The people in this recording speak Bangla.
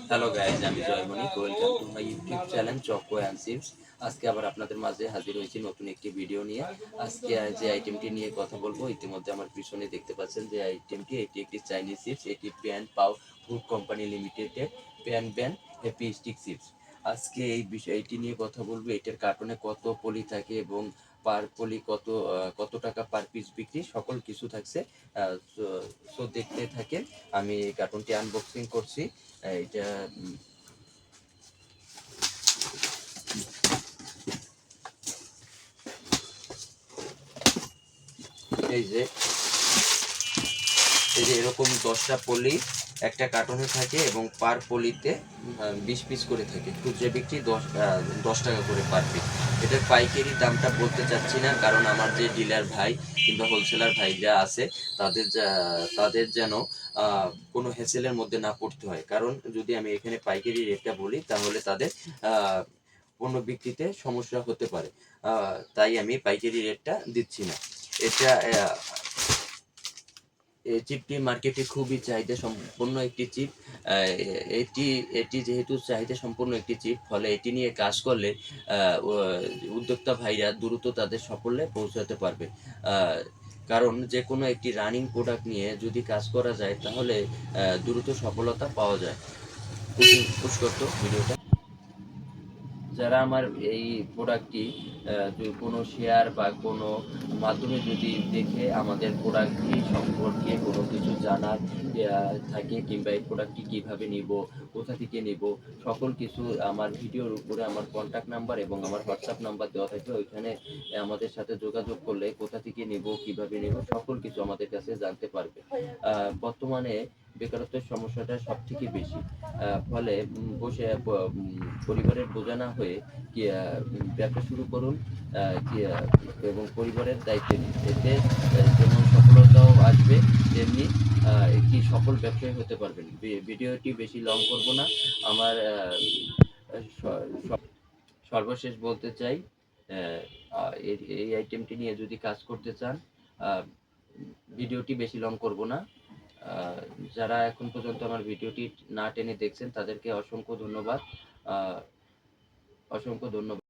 হ্যালো গাইজ, আমি Joymoni. Welcome to my YouTube channel choco and chips. আজকে আবার আপনাদের মাঝে হাজির হয়েছি নতুন একটি ভিডিও নিয়ে। আজকে যে আইটেমটি নিয়ে কথা বলবো, ইতিমধ্যে আমার পিছনে দেখতে পাচ্ছেন যে আইটেমটি, এটি একটি চাইনিজ চিপস। এটি প্যান পাও ফুড কোম্পানি লিমিটেডের প্যান ব্যান হ্যাপি স্টিক চিপস। আজকে এই বিষয়টি নিয়ে কথা বলবো, এটার কার্টনে কত পলি থাকে এবং পার পলি কত টাকা পার পিস বিক্রি, সকল কিছু থাকছে। সো দেখতে থাকেন। আমি কার্টনটি আনবক্সিং করছি। এটা এই যে এরকম 10টা পলি একটা কার্টনে থাকে এবং পার পলিতে 20 পিস করে থাকে। খুচরা বিক্রি 10 টাকা করে পার পিস। এটার পাইকারি দামটা বলতে চাচ্ছি না, কারণ আমার যে ডিলার ভাই কিংবা হোলসেলার ভাইরা আছে তাদের যেন কোনো হেসেলের মধ্যে না পড়তে হয়। কারণ যদি আমি এখানে পাইকারি রেটটা বলি, তাহলে তাদের পণ্য বিক্রিতে সমস্যা হতে পারে। তাই আমি পাইকারি রেটটা দিচ্ছি না। এটা এই চিপটি মার্কেটে খুবই চাহিদা সম্পন্ন একটি চিপ। এটি এটি যেহেতু চাহিদা সম্পন্ন একটি চিপ, ফলে এটি নিয়ে কাজ করলে উদ্যোক্তা ভাইরা দ্রুত তাদের সাফল্যে পৌঁছাতে পারবে। কারণ যে কোনো একটি রানিং প্রোডাক্ট নিয়ে যদি কাজ করা যায়, তাহলে দ্রুত সফলতা পাওয়া যায়। পুশ করতো ভিডিওটা। যারা আমার এই প্রোডাক্টটি কোনো শেয়ার বা কোনো মাধ্যমে যদি দেখে আমাদের প্রোডাক্টটি সম্পর্কে কোনো কিছু জানার থাকে, কিংবা এই প্রোডাক্টটি কীভাবে নিব, কোথা থেকে নিব, সকল কিছু আমার ভিডিওর উপরে আমার কন্ট্যাক্ট নাম্বার এবং আমার হোয়াটসঅ্যাপ নাম্বার দেওয়া থাকবে। ওইখানে আমাদের সাথে যোগাযোগ করলে কোথা থেকে নিব, কিভাবে নিব, সকল কিছু আমাদের কাছে জানতে পারবে। বর্তমানে বেকারত্বের সমস্যাটা সব থেকে বেশি। ফলে বসে পরিবারের বোঝা না হয়ে কি ব্যবসা শুরু করুন, এবং পরিবারের দায়িত্ব নিন। এতে যেমন সফলতাও আসবে, তেমনি একটি সফল ব্যবসায়ী হতে পারবেন। ভিডিওটি বেশি লং করব না। আমার সর্বশেষ বলতে চাই, এই আইটেমটি নিয়ে যদি কাজ করতে চান, ভিডিওটি বেশি লং করব না। যারা এখন পর্যন্ত আমার ভিডিওটি না টেনে দেখছেন, তাদেরকে অসংখ্য ধন্যবাদ। অসংখ্য ধন্যবাদ।